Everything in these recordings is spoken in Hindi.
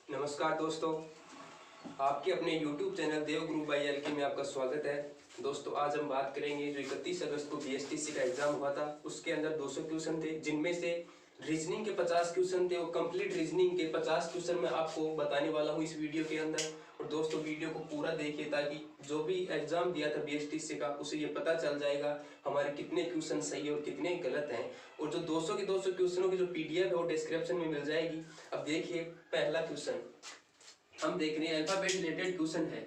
नमस्कार दोस्तों, आपके अपने YouTube channel Dev Guru by L में आपका स्वागत है। दोस्तों आज हम बात करेंगे जो 31 अगस्त को BSTC का एग्जाम हुआ था, उसके अंदर 200 क्वेश्चन थे, जिनमें से रीजनिंग के 50 क्वेश्चन थे। वो कंप्लीट रीजनिंग के 50 क्वेश्चन मैं आपको बताने वाला हूँ इस वीडियो के अंदर। और दोस्तों वीडियो को पूरा देखिए ताकि जो भी एग्जाम दिया था BSTC का उसे ये पता चल जाएगा हमारे कितने क्वेश्चन सही है और कितने गलत हैं। और जो 200 के 200 क्वेश्चनों की जो PDF है वो डिस्क्रिप्शन में मिल जाएगी। अब देखिए पहला क्वेश्चन हम देख रहे हैं, अल्फाबेट रिलेटेड क्वेश्चन है।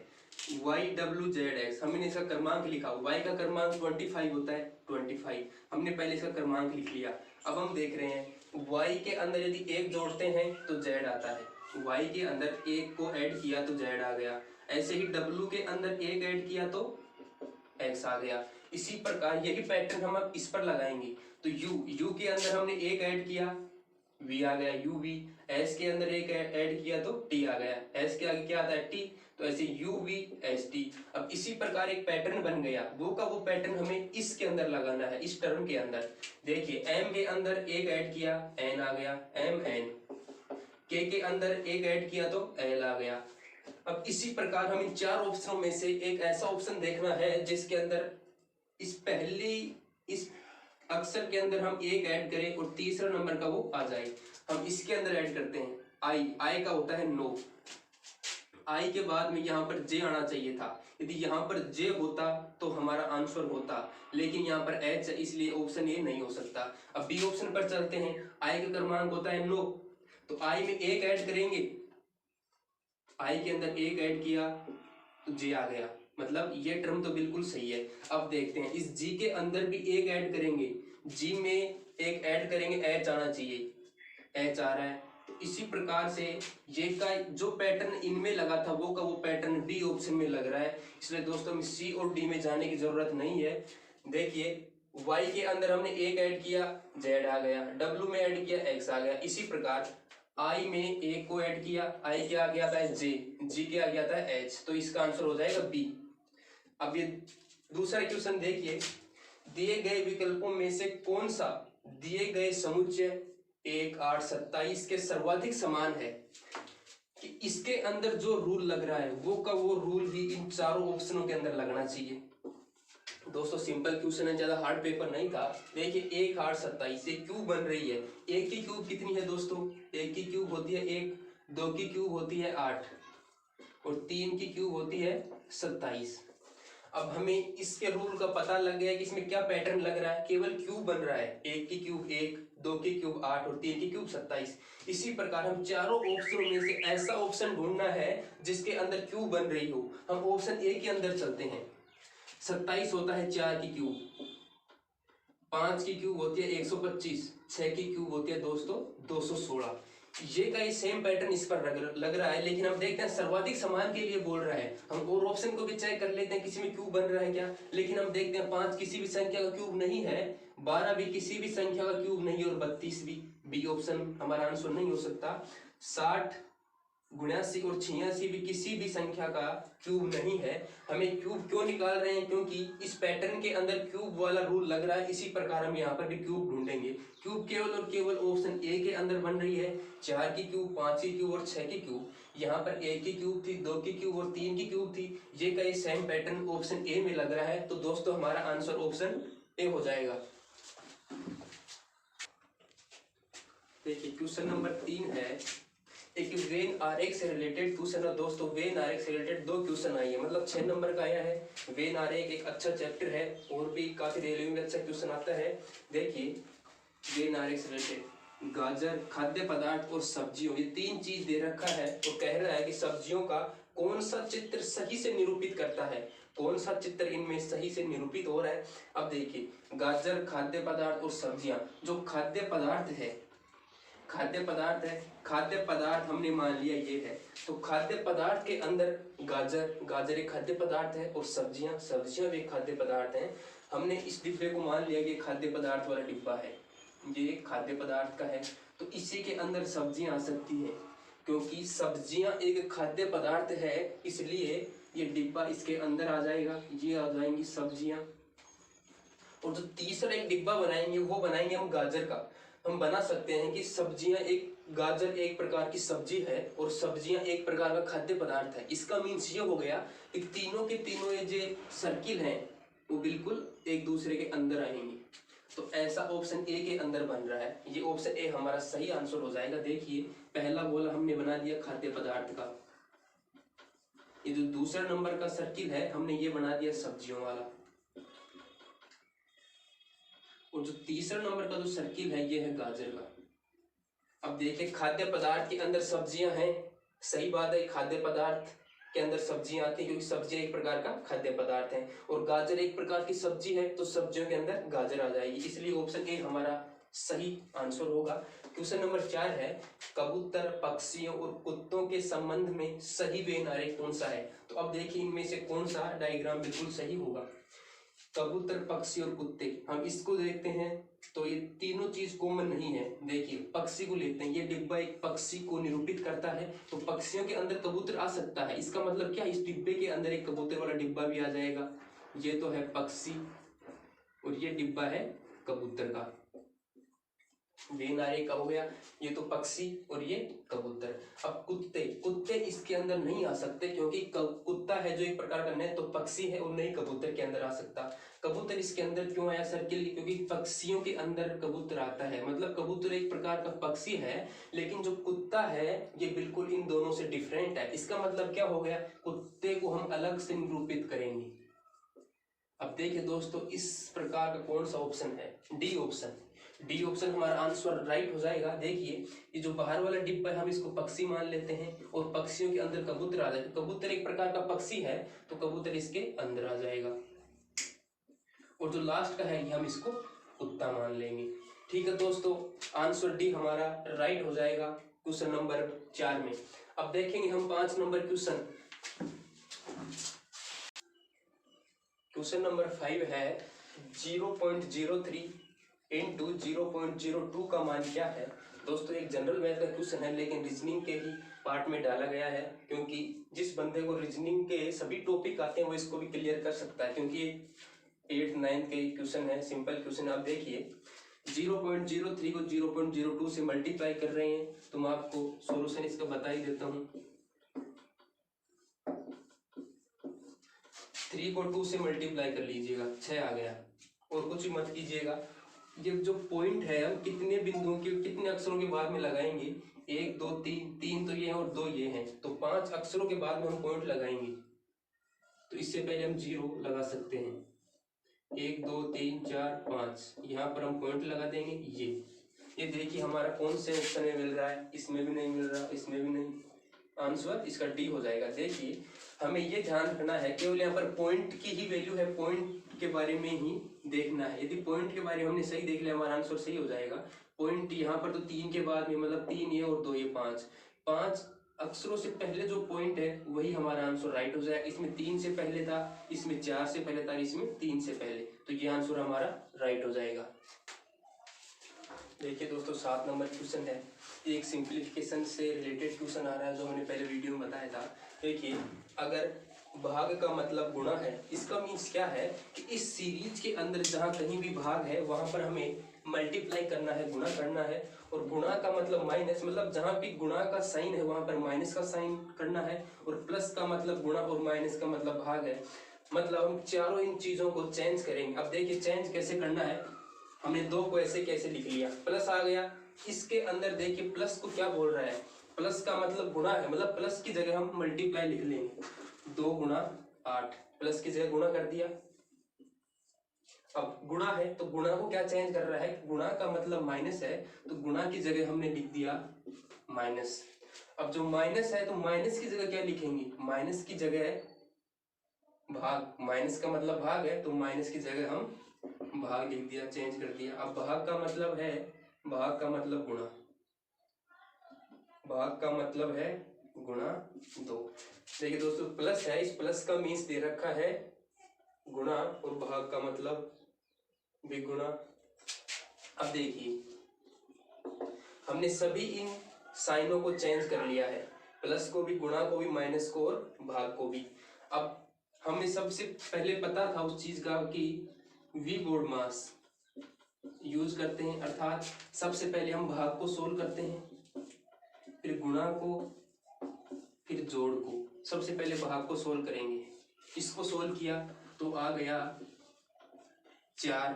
YWZX हमने इसका क्रमांक लिखा, Y का क्रमांक 25 होता है 25, हमने पहले इसका क्रमांक लिख लिया। अब हम देख रहे हैं Y के अंदर यदि 1 जोड़ते हैं तो Z आता है, Y के अंदर 1 को ऐड किया तो Z आ गया। ऐसे ही W के अंदर 1 ऐड किया तो X आ गया। इसी प्रकार यही पैटर्न हम अब इस पर लगाएंगे। तो U के अंदर हमने 1 ऐड किया V आ गया UV, S के अंदर 1 ऐड किया तो T आ गया, S के आगे क्या आता है T, तो ऐसे UVST। अब इसी प्रकार एक पैटर्न बन गया, वो का वो पैटर्न हमें इसके अंदर लगाना है, इस टर्म के अंदर। देखिए M के अंदर 1 ऐड किया N आ गया MN, K के अंदर 1 ऐड किया तो L आ गया। अब इसी प्रकार हम इन 4 ऑप्शनों में से एक ऐसा ऑप्शन देखना है जिसके अंदर इस अक्षर के अंदर हम 1 ऐड करें और तीसरा नंबर का वो आ जाए। हम इसके अंदर ऐड करते हैं I का होता है नो। I के बाद में यहाँ पर J आना चाहिए था, यदि यहाँ पर J होता तो हमारा आंसर होता, लेकिन यहाँ पर H है इसलिए ऑप्शन ए नहीं हो सकता। अब बी ऑप्शन पर चलते हैं। I का क्रमांक होता है नो, तो I में 1 ऐड करेंगे, I के अंदर 1 ऐड किया तो J आ गया, मतलब ये टर्म तो बिल्कुल सही है। अब देखते हैं इस G के अंदर भी 1 ऐड करेंगे, G में 1 ऐड करेंगे H आना चाहिए, H आ रहा है। तो इसी प्रकार से ये का जो पैटर्न इनमें लगा था वो का वो पैटर्न B ऑप्शन में लग रहा है, इसलिए दोस्तों में C और D में जाने की जरूरत नहीं है। देखिए Y के अंदर हमने 1 ऐड किया Z आ गया, W में ऐड किया X आ गया। इसी प्रकार I में 1 को ऐड किया, I के आगे आता है J, G के आगे आता है H, तो इसका आंसर हो जाएगा B। अब ये दूसरा क्वेश्चन देखिए, दिए गए विकल्पों में से कौन सा दिए गए समुच्चय 1, 8, 27 के सर्वाधिक समान है, कि इसके अंदर जो रूल लग रहा है वो का वो रूल भी इन चारों ऑप्शनों के अंदर लगना चाहिए। दोस्तों सिंपल क्वेश्चन है, ज्यादा हार्ड पेपर नहीं था। देखिए 1, 8, 27 एक क्यूब बन रही है। 1 की क्यूब कितनी है दोस्तों? 1 की क्यूब होती है 1, 2 की क्यूब होती है 8 और 3 की क्यूब होती है 27। अब हमें इसके रूल का पता लग गया कि इसमें क्या पैटर्न लग रहा है, केवल क्यूब बन रहा है। 1 की क्यूब 1, 2 की क्यूब 8 और 3 की क्यूब 27। इसी प्रकार हम चारों ऑप्शनों में से ऐसा ऑप्शन ढूंढना है जिसके अंदर क्यूब बन रही हो। हम ऑप्शन ए के अंदर चलते हैं। 27 होता है 4 की क्यूब, 5 की क्यूब होती है 125, 6 की क्यूब होती है दोस्तों 216। ये का ये सेम पैटर्न इस पर लग रहा है, लेकिन हम देखते हैं सर्वाधिक समान के लिए बोल रहा है। हम और ऑप्शन को भी चेक कर लेते हैं किसी में क्यूब बन रहा है क्या, लेकिन हम देखते हैं 5 किसी भी संख्या का क्यूब नहीं है, 12 भी किसी भी संख्या का क्यूब नहीं और 32 भी। बी ऑप्शन हमारा आंसर नहीं हो सकता। 60, 79 और 86 भी किसी भी संख्या का क्यूब नहीं है। हमें क्यूब क्यों निकाल रहे हैं? क्योंकि इस पैटर्न के अंदर क्यूब वाला रूल लग रहा है। इसी प्रकार हम यहाँ पर भी क्यूब ढूंढेंगे। क्यूब केवल और केवल ऑप्शन ए के अंदर बन रही है। 4 की क्यूब, 5 की क्यूब और 6 की क्यूब। यहाँ पर 1 की क्यूब थी, 2 की क्यूब और 3 की क्यूब थी। ये का ये सेम पैटर्न ऑप्शन ए में लग रहा है, तो दोस्तों हमारा आंसर ऑप्शन ए हो जाएगा। देखिए क्वेश्चन नंबर 3 है, एक वेन आरेख से रिलेटेड क्वेश्चन है। दोस्तों वेन आरेख से रिलेटेड 2 क्वेश्चन आए हैं, मतलब 6 नंबर का आया है। वेन आरेख एक अच्छा चैप्टर है और भी काफी रेलवे में अच्छा क्वेश्चन आता है। देखिए वेन आरेख से रिलेटेड गाजर, खाद्य पदार्थ और सब्जियों, ये 3 चीज दे रखा है और कह रहा है कि सब्जियों का कौन सा चित्र सही से निरूपित करता है, कौन सा चित्र इनमें सही से निरूपित हो रहा है। अब देखिए गाजर, खाद्य पदार्थ और सब्जियां, जो खाद्य पदार्थ है, खाद्य पदार्थ है, खाद्य पदार्थ हमने मान लिया ये है, तो खाद्य पदार्थ के अंदर गाजर एक खाद्य पदार्थ है और सब्जियां भी एक खाद्य पदार्थ हैं। हमने इस डिब्बे को मान लिया कि खाद्य पदार्थ वाला डिब्बा है, ये खाद्य पदार्थ का है, तो इसी के अंदर सब्जियां आ सकती हैं। क्योंकि सब्जियां एक खाद्य पदार्थ है इसलिए ये डिब्बा इसके अंदर आ जाएगा, ये आ जाएंगी सब्जियां। और जो तीसरा एक डिब्बा बनाएंगे वो बनाएंगे हम गाजर का। हम बना सकते हैं कि सब्जियां एक गाजर एक प्रकार की सब्जी है और सब्जियां एक प्रकार का खाद्य पदार्थ है। इसका मीन्स ये हो गया कि तीनों के तीनों ये जो सर्किल हैं वो बिल्कुल एक दूसरे के अंदर आएंगे। तो ऐसा ऑप्शन ए के अंदर बन रहा है। ये ऑप्शन ए हमारा सही आंसर हो जाएगा। देखिए पहला गोला हमने बना दिया खाद्य पदार्थ का, ये जो दूसरा नंबर का सर्किल है हमने ये बना दिया सब्जियों वाला, और जो तीसरा नंबर का जो सर्किल है ये है गाजर का। अब देखिए खाद्य पदार्थ के अंदर सब्जियां हैं, सही बात है, खाद्य पदार्थ के अंदर सब्जियां आती हैं क्योंकि सब्जियां एक प्रकार का खाद्य पदार्थ है, और गाजर एक प्रकार की सब्जी है तो सब्जियों के अंदर गाजर आ जाएगी। इसलिए ऑप्शन ए हमारा सही आंसर होगा। क्वेश्चन नंबर 4 है, कबूतर, पक्षियों और कुत्तों के संबंध में सही वेन आरेख कौन सा है? तो अब देखिए इनमें से कौन सा डायग्राम बिल्कुल सही होगा। कबूतर, पक्षी और कुत्ते, हम इसको देखते हैं तो ये तीनों चीज कॉमन नहीं है। देखिए पक्षी को लेते हैं, ये डिब्बा एक पक्षी को निरूपित करता है, तो पक्षियों के अंदर कबूतर आ सकता है। इसका मतलब क्या, इस डिब्बे के अंदर एक कबूतर वाला डिब्बा भी आ जाएगा। ये तो है पक्षी और ये डिब्बा है कबूतर का, वेन आरेख का हो गया। ये तो पक्षी और ये कबूतर। अब कुत्ते, कुत्ते इसके अंदर नहीं आ सकते क्योंकि कुत्ता है जो एक प्रकार का, न तो पक्षी है और न ही कबूतर के अंदर आ सकता। कबूतर इसके अंदर क्यों आया सर्किल, क्योंकि पक्षियों के अंदर कबूतर आता है, मतलब कबूतर एक प्रकार का पक्षी है, लेकिन जो कुत्ता है ये बिल्कुल इन दोनों से डिफरेंट है। इसका मतलब क्या हो गया, कुत्ते को हम अलग से निरूपित करेंगे। अब देखिए दोस्तों इस प्रकार का कौन सा ऑप्शन है, डी ऑप्शन। डी ऑप्शन हमारा आंसर राइट हो जाएगा। देखिए ये जो बाहर वाला डिब्बा है हम इसको पक्षी मान लेते हैं और पक्षियों के अंदर कबूतर आ जाएगा। कबूतर एक प्रकार का पक्षी है तो कबूतर इसके अंदर आ जाएगा, और जो लास्ट का है ये हम इसको कुत्ता मान लेंगे। ठीक है दोस्तों, आंसर डी हमारा राइट हो जाएगा क्वेश्चन नंबर 4 में। अब देखेंगे हम 5 नंबर क्वेश्चन। क्वेश्चन नंबर 5 है 0.03 इंटू 0.02 का मान क्या है? दोस्तों एक जनरल मैथ का क्वेश्चन है लेकिन रीजनिंग के ही पार्ट में डाला गया है, क्योंकि जिस बंदे को रीजनिंग के सभी टॉपिक आते हैं वो इसको भी क्लियर कर सकता है, क्योंकि 8th 9th के क्वेश्चन है, सिंपल क्वेश्चन। आप देखिए 0.03 को 0.02 से मल्टीप्लाई कर रहे हैं, तो मैं आपको सोल्यूशन इसका बता ही देता हूँ। 3 को 2 से मल्टीप्लाई कर लीजिएगा, 6 आ गया, और कुछ भी मत कीजिएगा। ये जो पॉइंट है हम कितने बिंदुओं के कितने अक्षरों के बाद में लगाएंगे, 1 2 3 तो ये है और 2 ये हैं, तो 5 अक्षरों के बाद में हम पॉइंट लगाएंगे। तो इससे पहले हम 0 लगा सकते हैं, 1 2 3 4 5, यहाँ पर हम पॉइंट लगा देंगे। ये देखिए हमारा कौन से ऑप्शन में मिल रहा है, इसमें भी नहीं मिल रहा, इसमें भी नहीं, आंसर इसका डी हो जाएगा। देखिए हमें ये ध्यान रखना है केवल यहाँ पर पॉइंट की ही वैल्यू है, पॉइंट के बारे में ही देखना है। यदि पॉइंट के बारे में हमने सही देख लिया हमारा आंसर सही हो जाएगा। पॉइंट यहाँ पर तो 3 के बाद में, मतलब 3 ये और 2 ये 5 अक्षरों से पहले जो पॉइंट है वही हमारा आंसर राइट हो जाएगा। इसमें 3 से पहले था, इसमें 4 से पहले था, इसमें 3 से पहले, तो ये आंसर हमारा राइट हो जाएगा। देखिए दोस्तों 7 नंबर क्वेश्चन है, एक सिंप्लीफिकेशन से रिलेटेड क्वेश्चन आ रहा है जो हमने पहले वीडियो में बताया था। देखिए अगर भाग का मतलब गुणा है, इसका मीन्स क्या है कि इस सीरीज के अंदर जहाँ कहीं भी भाग है वहां पर हमें मल्टीप्लाई करना है, गुणा करना है, और गुणा का मतलब माइनस, मतलब जहाँ भी गुणा का साइन है वहां पर माइनस का साइन करना है, और प्लस का मतलब गुणा और माइनस का मतलब भाग है। मतलब हम चारों इन चीजों को चेंज करेंगे। अब देखिए चेंज कैसे करना है, हमने 2 को ऐसे कैसे लिख लिया, प्लस आ गया, इसके अंदर देखिए प्लस को क्या बोल रहा है, प्लस का मतलब गुणा है, मतलब प्लस की जगह हम मल्टीप्लाई लिख लेंगे, 2 गुणा 8, प्लस की जगह गुणा कर दिया। अब गुणा है तो गुणा को क्या चेंज कर रहा है, गुणा का मतलब माइनस है तो गुणा की जगह हमने लिख दिया माइनस। अब जो माइनस है तो माइनस की जगह क्या लिखेंगे, माइनस की जगह भाग, माइनस का मतलब भाग है तो माइनस की जगह हम भाग लिख दिया, चेंज कर दिया। अब भाग का मतलब है, भाग का मतलब गुणा, भाग का मतलब है गुणा 2। देखिए दोस्तों प्लस है, इस प्लस का मीन्स दे रखा है गुणा, और भाग का मतलब भी गुणा। अब देखिए हमने सभी इन साइनों को चेंज कर लिया है, प्लस को भी, गुणा को भी, माइनस को और भाग को भी। अब हमें सबसे पहले पता था उस चीज का कि वी बोर्ड मास यूज करते हैं, अर्थात सबसे पहले हम भाग को सोल्व करते हैं, फिर गुणा को, फिर जोड़ को। सबसे पहले भाग को सोल्व करेंगे। इसको सोल्व किया तो आ गया 4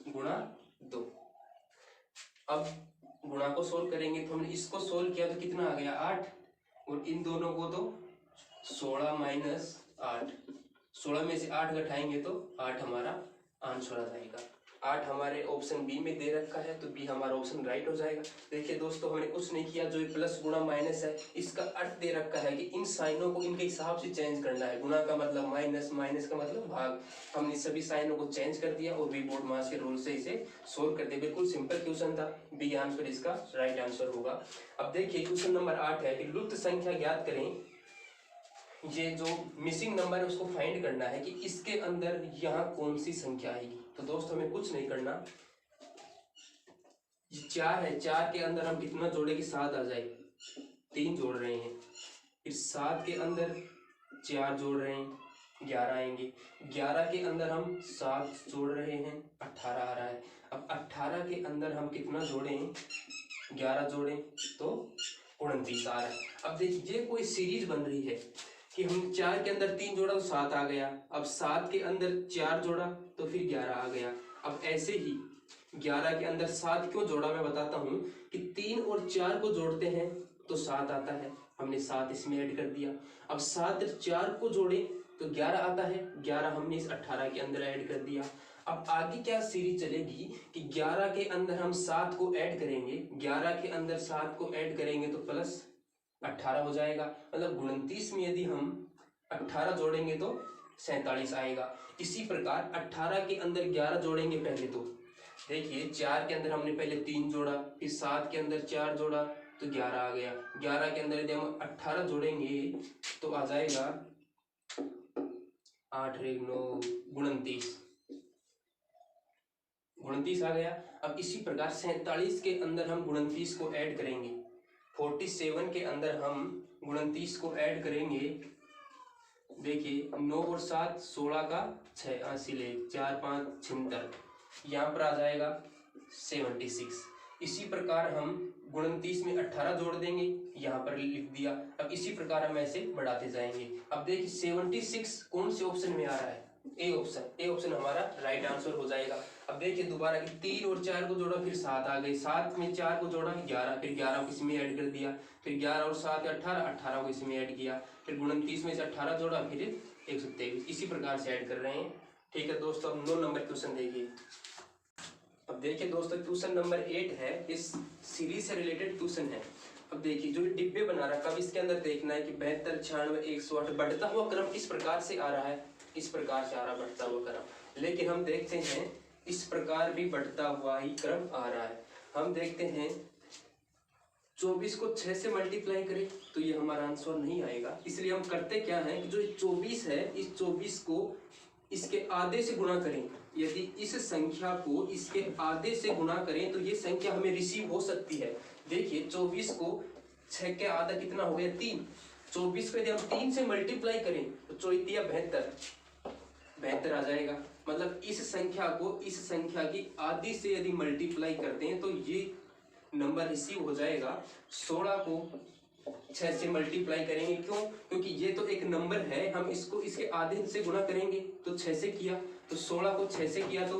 गुणा 2। अब गुणा को सोल्व करेंगे तो हमने इसको सोल्व किया तो कितना आ गया 8, और इन दोनों को तो 16 माइनस 8, 16 में से 8 घटाएंगे तो 8 हमारा आंसर आ जाएगा। 8 हमारे ऑप्शन बी में दे रखा है तो बी हमारा ऑप्शन राइट हो जाएगा। देखिए दोस्तों, हमने कुछ नहीं किया, जो प्लस गुणा माइनस है इसका अर्थ दे रखा है कि इन साइनों को इनके हिसाब से चेंज करना है। गुणा का मतलब माइनस, माइनस का मतलब भाग। हमने सभी साइनों को चेंज कर दिया और बी बोर्ड मास के रूल से इसे सोल्व कर दिया। बिल्कुल सिंपल क्वेश्चन था, बी आंसर इसका राइट आंसर होगा। अब देखिए क्वेश्चन नंबर 8 है कि लुप्त संख्या ज्ञात करें। ये जो मिसिंग नंबर है उसको फाइंड करना है कि इसके अंदर यहाँ कौन सी संख्या आएगी। तो दोस्तों हमें कुछ नहीं करना, ये 4 है, 4 के अंदर हम कितना जोड़े कि 7 आ जाए, 3 जोड़ रहे हैं। फिर 7 के अंदर 4 जोड़ रहे हैं, 11 आएंगे। 11 के अंदर हम 7 जोड़ रहे हैं, 18 आ रहा है। अब 18 के अंदर हम कितना जोड़ें, 11 जोड़ें तो 29 आ रहा है। अब देखिए ये कोई सीरीज बन रही है कि हम 4 के अंदर 3 जोड़ा तो 7 आ गया, अब 7 के अंदर 4 जोड़ा तो फिर 11 आ गया। अब ऐसे ही 11 के अंदर 7 क्यों जोड़ा, मैं बताता हूँ कि 3 और 4 को जोड़ते हैं तो 7 आता है, हमने 7 इसमें ऐड कर दिया। अब 7 और 4 को जोड़े तो 11 आता है, 11 हमने इस 18 के अंदर ऐड कर दिया। अब आगे क्या सीरीज चलेगी कि 11 के अंदर हम 7 को ऐड करेंगे, 11 के अंदर 7 को ऐड करेंगे तो प्लस 18 हो जाएगा। मतलब 29 में यदि हम 18 जोड़ेंगे तो 47 आएगा। इसी प्रकार 18 के अंदर 11 जोड़ेंगे पहले, तो देखिए 4 के अंदर हमने पहले 3 जोड़ा, फिर 7 के अंदर 4 जोड़ा तो 11 आ गया। 11 के अंदर यदि हम 18 जोड़ेंगे तो आ जाएगा 8 × 9 29, 29 आ गया। अब इसी प्रकार 47 के अंदर हम 29 को ऐड करेंगे, 47 के अंदर हम 29 को ऐड करेंगे। देखिए 9 और 7 16 का 6 हासिल 4 5 76, यहाँ पर आ जाएगा 76। इसी प्रकार हम 29 में 18 जोड़ देंगे, यहाँ पर लिख दिया। अब इसी प्रकार हम ऐसे बढ़ाते जाएंगे। अब देखिए 76 कौन से ऑप्शन में आ रहा है, ए ऑप्शन, ए ऑप्शन हमारा राइट आंसर हो जाएगा। अब देखिए दोबारा 3 और 4 को जोड़ा फिर 7 आ गए, 7 में 4 को जोड़ा 11, फिर 11 को इसमें ऐड कर दिया, फिर 11 और 7 18, 18 को इसमें ऐड किया, फिर 29 में से 18 जोड़ा फिर 123, इसी प्रकार से ऐड कर रहे हैं। ठीक है दोस्तों, अब 9 नंबर क्वेश्चन देखिए। अब देखिए दोस्तों क्वेश्चन नंबर 8 है, इस सीरीज से रिलेटेड क्वेश्चन है। अब देखिए जो डिब्बे बना रखा है इसके अंदर देखना है कि 72 96 108 बढ़ता हुआ क्रम किस प्रकार से आ रहा है, इस प्रकार से आ रहा बढ़ता हुआ क्रम। लेकिन हम देखते हैं इस प्रकार भी बढ़ता हुआ ही क्रम आ रहा है। हम देखते हैं 24 को 6 से मल्टीप्लाई करें तो ये हमारा आंसर नहीं आएगा। इसलिए हम करते क्या है कि जो 24 है इस 24 को इसके आधे से गुणा करें। यदि इस संख्या को इसके आधे से गुणा करें तो ये संख्या हमें रिसीव हो सकती है। देखिए 24 को 6 के आधा कितना हो गया 3, 24 को यदि हम 3 से मल्टीप्लाई करें तो 74 72 आ जाएगा। मतलब इस संख्या को इस संख्या की आधी से यदि मल्टीप्लाई करते हैं तो ये नंबर रिसीव हो जाएगा। 16 को 6 से मल्टीप्लाई करेंगे, क्यों, क्योंकि ये तो एक नंबर है, हम इसको इसके आधे से गुणा करेंगे तो 6 से किया, तो 16 को 6 से किया तो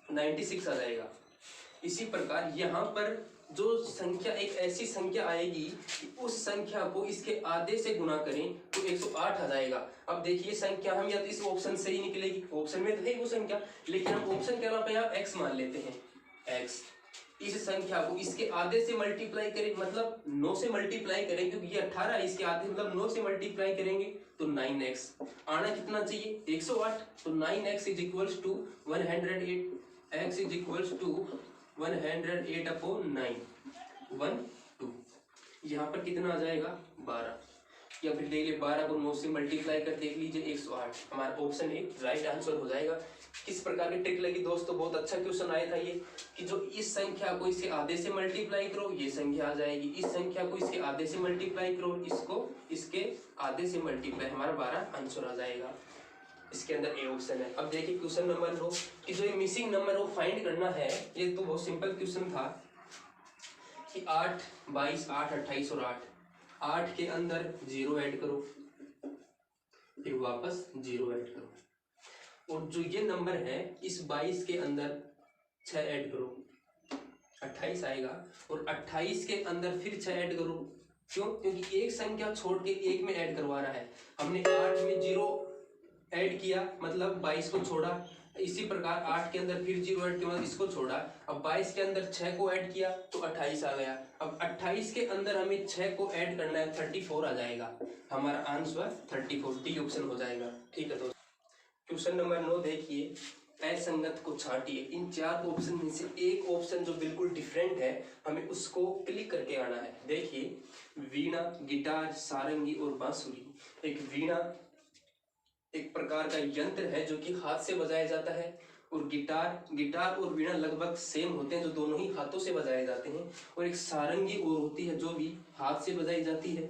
96 आ जाएगा। इसी प्रकार यहाँ पर जो संख्या एक ऐसी संख्या आएगी कि उस संख्या को इसके आधे से गुणा करें तो 108 आ जाएगा। अब देखिए संख्या हम या तो इस ऑप्शन से ही निकलेगी, ऑप्शन में तो है वो संख्या, लेकिन हम ऑप्शन के अलावा यहाँ x मान लेते हैं। x इस संख्या को इसके आधे से मल्टीप्लाई करें, मतलब 9 से मल्टीप्लाई करें, क्योंकि ये 18 है, इसके आधे मतलब 9 से मल्टीप्लाई करेंगे तो 9x आना कितना चाहिए 108, तो 9x is equals to 108, x is equals to 108 upon 9 12, यहाँ पर कितना आ जाएगा 12, या फिर देख लीजिए 12 को 9 से मल्टीप्लाई कर देख लीजिए 108, हमारा ऑप्शन ए राइट आंसर हो जाएगा। किस प्रकार की ट्रिक लगी दोस्तों, बहुत अच्छा क्वेश्चन आया था ये कि जो इस संख्या को इसके आधे से मल्टीप्लाई करो ये संख्या आ जाएगी, इस संख्या को इसके आधे से मल्टीप्लाई करो इसको इसके आधे से मल्टीप्लाई, हमारा 12 आंसर आ जाएगा। इसके अंदर ए ऑप्शन है। अब देखिए क्वेश्चन नंबर 2 कि जो ये मिसिंग नंबर वो फाइंड करना है। ये तो बहुत सिंपल क्वेश्चन था कि 8, 22, 8, 28 और 8 के अंदर 0 ऐड करो, फिर वापस 0 ऐड करो, और जो ये नंबर है इस 22 के अंदर 6 ऐड करो, 28 आएगा, और 28 के अंदर फिर 6 ऐड करो। क्यों? क्योंकि एक संख्या छोड़ के एक में ऐड करवा रहा है। हमने 8 में 0 ऐड किया मतलब 22 को छोड़ा, इसी प्रकार 8 के अंदर फिर 0 ऐड किया मतलब इसको छोड़ा। अब 22 के अंदर 6 को ऐड किया तो 28 आ गया। अब 28 के अंदर हमें 6 को ऐड करना है, 34 आ जाएगा। हमारा आंसर 34 डी ऑप्शन हो जाएगा। ठीक है दोस्तों, क्वेश्चन नंबर 9 देखिए, असंगत को छांटिए। इन 4 ऑप्शन में से एक ऑप्शन जो बिल्कुल डिफरेंट है हमें उसको क्लिक करके आना है। देखिए, वीणा, गिटार, सारंगी और बांसुरी। एक वीणा एक प्रकार का यंत्र है जो कि हाथ से बजाया जाता है, और गिटार और वीणा लगभग सेम होते हैं जो दोनों ही हाथों से बजाए जाते हैं, और एक सारंगी और होती है जो भी हाथ से बजाई जाती है,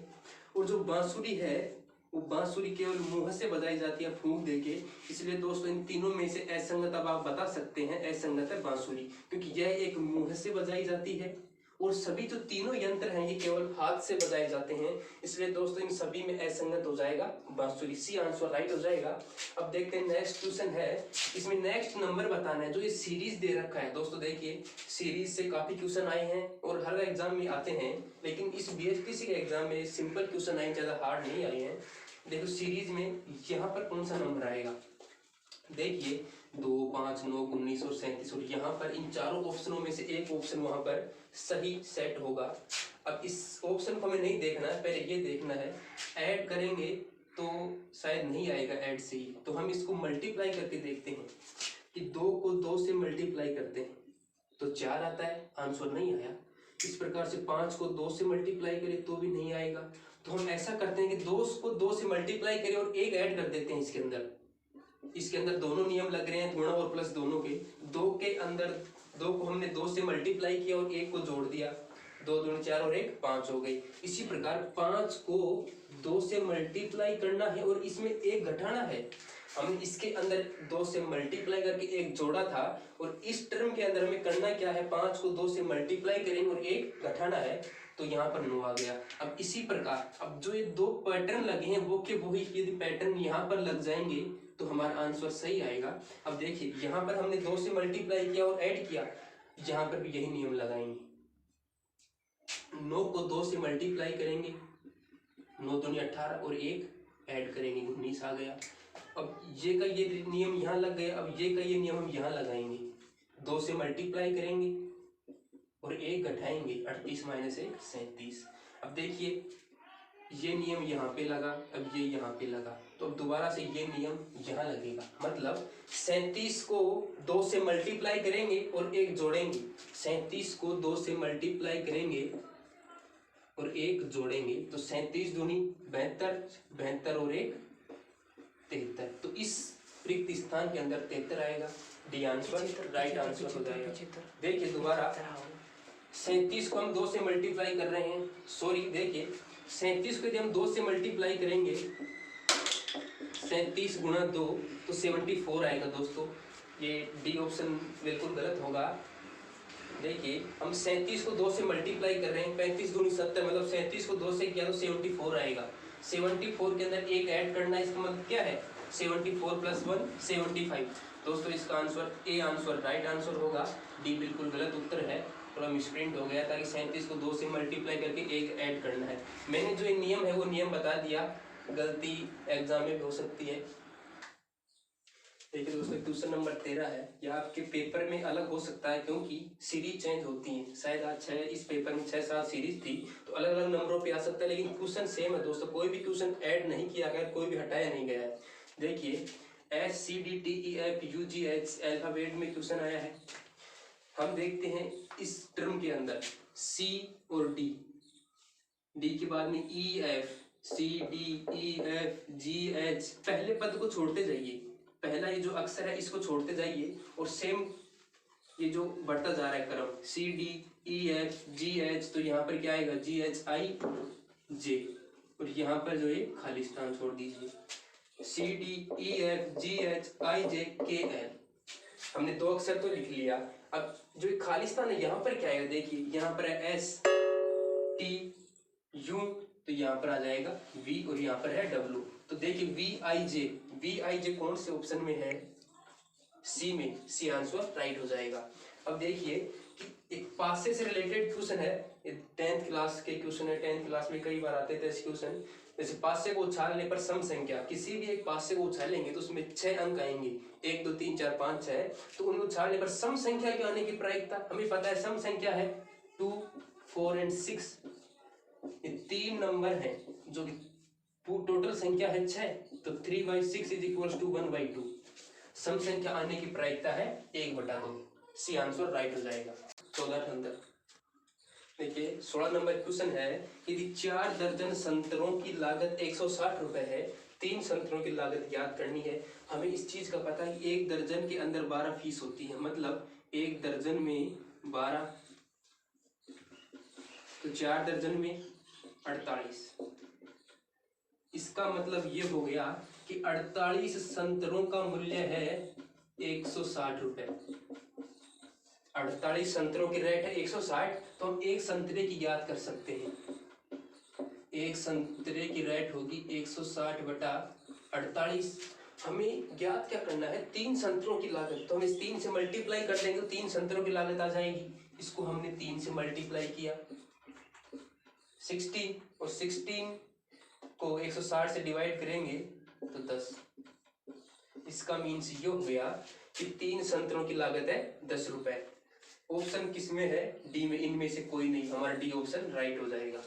और जो बांसुरी है वो बांसुरी केवल मुंह से बजाई जाती है फूंक देके। इसलिए दोस्तों इन तीनों में से असंगत अब आप बता सकते हैं, असंगत है बांसुरी, क्योंकि यह एक मुंह से बजाई जाती है और सभी जो तीनों यंत्र हैं ये केवल हाथ से बजाए जाते हैं। इसलिए दोस्तों इन सभी में असंगत हो जाएगा बांसुरी, सी आंसर राइट हो जाएगा। अब देखते हैं नेक्स्ट क्वेश्चन है, इसमें नेक्स्ट नंबर बताना है। जो ये सीरीज दे रखा है दोस्तों, देखिए सीरीज से काफी क्वेश्चन आए हैं और हर एग्जाम में आते हैं, लेकिन इस BHPC के एग्जाम में सिंपल क्वेश्चन आए, ज्यादा हार्ड नहीं आए हैं। देखो सीरीज में यहाँ पर कौन सा नंबर आएगा, देखिए 2, 5, 9, 19 और 37, और यहाँ पर इन चारों ऑप्शनों में से एक ऑप्शन वहां पर सही सेट होगा। अब इस ऑप्शन को हमें नहीं देखना है, पहले ये देखना है ऐड करेंगे तो शायद नहीं आएगा ऐड से ही, तो हम इसको मल्टीप्लाई करके देखते हैं कि 2 को 2 से मल्टीप्लाई करते हैं तो 4 आता है, आंसर नहीं आया। इस प्रकार से 5 को 2 से मल्टीप्लाई करें तो भी नहीं आएगा, तो हम ऐसा करते हैं कि 2 को 2 से मल्टीप्लाई करें और 1 ऐड कर देते हैं इसके अंदर दोनों नियम लग रहे हैं, गुणा और प्लस दोनों के। 2 के अंदर 2 को हमने 2 से मल्टीप्लाई किया और 1 को जोड़ दिया, 2 दूनी 4 और 1 5 हो गई। इसी प्रकार 5 को 2 से मल्टीप्लाई करना है और इसमें 1 घटाना है। हमने इसके अंदर 2 से मल्टीप्लाई करके 1 जोड़ा था, और इस टर्म के अंदर हमें करना क्या है, 5 को 2 से मल्टीप्लाई करेंगे और 1 घटाना है, तो यहाँ पर 9 आ गया। अब इसी प्रकार अब जो ये 2 पैटर्न लगे हैं वो के वही यदि पैटर्न यहाँ पर लग जाएंगे तो हमारा आंसर सही आएगा। अब देखिए यहाँ पर हमने 2 से मल्टीप्लाई किया और ऐड किया, यहाँ पर भी यही नियम लगाएंगे। 9 को 2 से मल्टीप्लाई करेंगे, 9 दूनी 18 और 1 ऐड करेंगे, 19 आ गया। अब ये का ये नियम यहाँ लग गया, अब ये का ये नियम हम यहाँ लगाएंगे, 2 से मल्टीप्लाई करेंगे और 1 घटाएंगे, 38 माइनस 1 37। अब देखिए ये नियम यहाँ पे लगा, अब ये यहाँ पे लगा, तो अब दोबारा से ये नियम यहाँ लगेगा। मतलब 37 को 2 से मल्टीप्लाई करेंगे और 1 जोड़ेंगे, 37 को 2 से मल्टीप्लाई करेंगे और 1 जोड़ेंगे, तो 37 दूनी 72, 72 और 1 73, तो इस रिक्त स्थान के अंदर 73 आएगा। डी आंसर राइट आंसर हो जाएगा। देखिए दोबारा 37 को हम 2 से मल्टीप्लाई कर रहे हैं, सॉरी देखिए 37 को यदि हम 2 से मल्टीप्लाई करेंगे, 37 गुणा 2 तो 74 आएगा दोस्तों। ये डी ऑप्शन बिल्कुल गलत होगा। देखिए हम 37 को 2 से मल्टीप्लाई कर रहे हैं, 35 दूनी 70, मतलब 37 को 2 से किया तो 74 आएगा। 74 के अंदर 1 ऐड करना है, इसका मतलब क्या है 74 + 1 75। दोस्तों इसका answer A answer right answer होगा, डी बिल्कुल गलत उत्तर है, थोड़ा मिसप्रिंट हो गया था कि 37 को 2 से मल्टीप्लाई करके 1 ऐड करना है। मैंने जो नियम है वो नियम बता दिया, गलती एग्जाम में भी हो सकती है। देखिए दोस्तों क्वेश्चन नंबर 13 है, यह आपके पेपर में अलग हो सकता है क्योंकि सीरीज चेंज होती है। शायद आज 6 इस पेपर में 6-7 सीरीज थी तो अलग अलग नंबरों पे आ सकता है, लेकिन क्वेश्चन सेम है दोस्तों, कोई भी क्वेश्चन ऐड नहीं किया गया, कोई भी हटाया नहीं गया है। देखिए SCDTEFUGH अल्फाबेट में क्वेश्चन आया है। हम देखते हैं इस टर्म के अंदर C और D के बाद में EFCDEFGH, पहले पद को छोड़ते जाइए, पहला ये जो अक्षर है इसको छोड़ते जाइए और सेम ये जो बढ़ता जा रहा है क्रम CDEFGH, तो यहाँ पर क्या आएगा GHIJ, और यहाँ पर जो है खाली स्थान छोड़ दीजिए CDEFGHIJKL। हमने 2 अक्षर तो लिख लिया, अब जो एक खाली स्थान है यहाँ पर क्या है, देखिए यहाँ पर है S T U, तो यहाँ पर आ जाएगा V और यहाँ पर है W। तो देखिए VIJ कौन से ऑप्शन में है, सी में, सी आंसर राइट हो जाएगा। अब देखिए कि एक पासे से रिलेटेड क्वेश्चन है, 10th क्लास के क्वेश्चन है, 10th क्लास में कई बार आते थे ऐसे क्वेश्चन। जैसे पासे को उछालने पर सम संख्या, किसी भी एक पासे को उछालेंगे तो उसमें 6 अंक आएंगे, 1 2 3 4 5 6, तो उन्हें उछालने पर सम संख्या के आने की प्रायिकता हमें पता है, सम संख्या है 2 4 एंड 6, ये 3 नंबर हैं जो कि टोटल संख्या है 6, तो 3/6 इज इक्वल टू 1/2, सम संख्या आने की प्रायिकता है 1/2, सी आंसर राइट हो जाएगा। 14 नंबर देखिए, 16 नंबर क्वेश्चन है, यदि 4 दर्जन संतरों की लागत 160 रुपए है, 3 संतरों की लागत ज्ञात करनी है। हमें इस चीज का पता है कि 1 दर्जन के अंदर 12 फीस होती है, मतलब 1 दर्जन में 12, तो 4 दर्जन में 48। इसका मतलब ये हो गया कि 48 संतरों का मूल्य है 160 रुपए। 48 संतरों की रेट है 160, तो हम एक संतरे की ज्ञात कर सकते हैं। एक संतरे की रेट होगी 160 बटा 48। हमें ज्ञात क्या करना है, 3 संतरों की लागत, तो हम इस 3 से मल्टीप्लाई कर देंगे तो 3 संतरों की लागत आ जाएगी। इसको हमने 3 से मल्टीप्लाई किया 16, और 16 को 160 से डिवाइड करेंगे तो 10। इसका मीन्स ये हो गया कि 3 संतरों की लागत है 10 रुपए। ऑप्शन किसमें है, डी में, इनमें से कोई नहीं, हमारा डी ऑप्शन राइट हो जाएगा।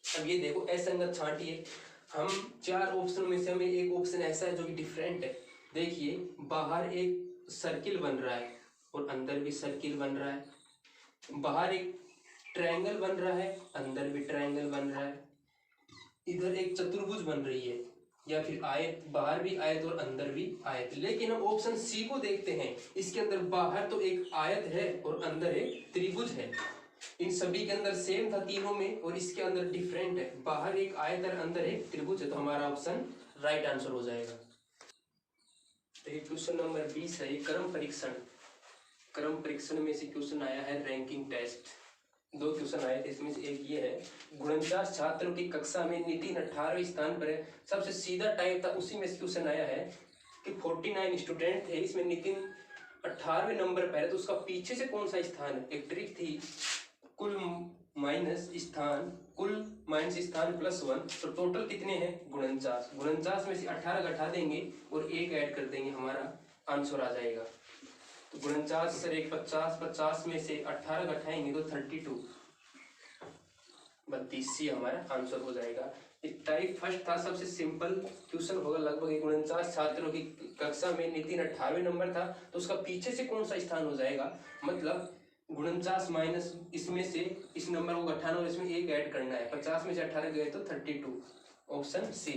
अब ये देखो असंगत छांटिए, हम 4 ऑप्शन में से हमें एक ऑप्शन ऐसा है जो कि डिफरेंट है। देखिए बाहर एक सर्किल बन रहा है और अंदर भी सर्किल बन रहा है, बाहर एक ट्रायंगल बन रहा है, अंदर भी ट्रायंगल बन रहा है, इधर एक चतुर्भुज बन रही है, या फिर आयत, बाहर भी आयत और अंदर भी आयत। लेकिन हम ऑप्शन सी को देखते हैं, इसके अंदर बाहर तो एक आयत है और अंदर एक त्रिभुज है। इन सभी के अंदर सेम था तीनों में, और इसके अंदर डिफरेंट है, बाहर एक आयत और अंदर एक त्रिभुज है, तो हमारा ऑप्शन राइट आंसर हो जाएगा। तो ये क्वेश्चन नंबर 20 है, ये क्रम परीक्षण में से क्वेश्चन आया है, रैंकिंग टेस्ट। 2 क्वेश्चन आए थे, इसमें से एक ये है, 49 छात्रों की कक्षा में नितिन 18वें स्थान पर है। सबसे सीधा टाइप था, उसी में से क्वेश्चन आया है कि 49 स्टूडेंट थे, इसमें नितिन 18वें नंबर पर है, तो उसका पीछे से कौन सा स्थान है। एक ट्रिक थी, कुल माइनस स्थान प्लस 1, तो टोटल कितने हैं 49 में से 18 घटा देंगे और 1 ऐड कर देंगे, हमारा आंसर आ जाएगा। तो 49 से 50 में से 18 घटाएंगे तो 32, 32 हमारा आंसर हो जाएगा। टाइप फर्स्ट था, सबसे सिंपल क्वेश्चन होगा, लगभग 49 छात्रों की कक्षा में नितिन 18वें नंबर था, तो उसका पीछे से कौन सा स्थान हो जाएगा, मतलब 49 माइनस इसमें से इस नंबर को घटाना और इसमें 1 ऐड करना है, 50 में से 18 गए तो 32, ऑप्शन सी।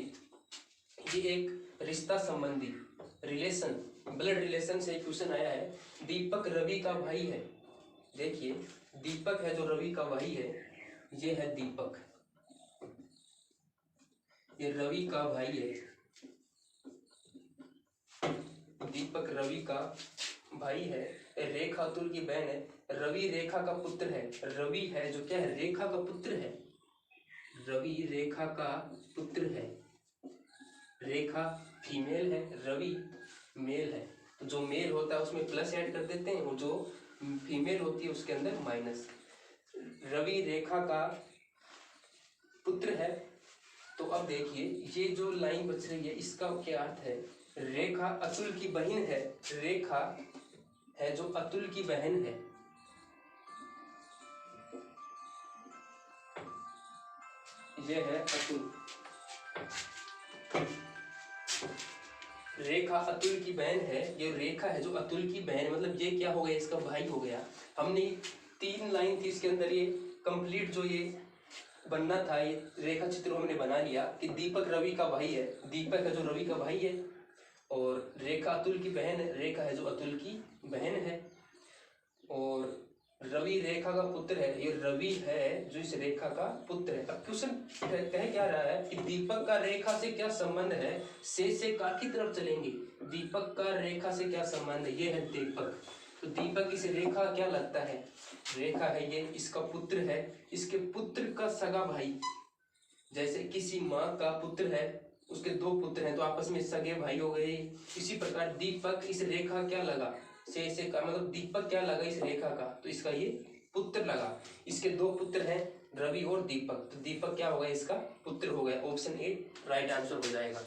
ये एक रिश्ता संबंधी रिलेशन, ब्लड रिलेशन से एक क्वेश्चन आया है, दीपक रवि का भाई है। देखिए दीपक है जो रवि का भाई है, ये है दीपक, ये रवि का भाई है, दीपक रवि का भाई है, रेखा अतुल की बहन है, रवि रेखा का पुत्र है। रवि है जो क्या है, रेखा का पुत्र है, रवि रेखा का पुत्र है, रेखा फीमेल है, रवि मेल है, तो जो मेल होता है उसमें प्लस ऐड कर देते हैं, और जो फीमेल होती है उसके अंदर माइनस। रवि रेखा का पुत्र है, तो अब देखिए ये जो लाइन बच रही है इसका क्या अर्थ है, रेखा अतुल की बहन है, रेखा है जो अतुल की बहन है, ये है अतुल, रेखा अतुल की बहन है, ये रेखा है जो अतुल की बहन, मतलब ये क्या हो गया, इसका भाई हो गया। हमने 3 लाइन थी इसके अंदर, ये कंप्लीट जो ये बनना था, ये रेखा चित्र हमने बना लिया कि दीपक रवि का भाई है, दीपक है जो रवि का भाई है, और रेखा अतुल की बहन है, रेखा है जो अतुल की बहन है, और रवि रेखा का पुत्र है, ये रवि है जो इस रेखा का पुत्र है। अब क्वेश्चन कह क्या रहा है कि दीपक का रेखा से क्या संबंध है, से का की तरफ चलेंगे, दीपक का रेखा से क्या संबंध है, ये है दीपक, तो दीपक इस रेखा क्या लगता है? रेखा है ये, इसका पुत्र है, इसके पुत्र का सगा भाई। जैसे किसी माँ का पुत्र है, उसके दो पुत्र हैं तो आपस में सगे भाई हो गए। इसी प्रकार दीपक इस रेखा क्या लगा, से का मतलब दीपक क्या लगा इस रेखा का, तो इसका ये पुत्र लगा। इसके दो पुत्र हैं, रवि और दीपक, तो दीपक क्या होगा, इसका पुत्र हो गया। ऑप्शन ए राइट आंसर हो जाएगा।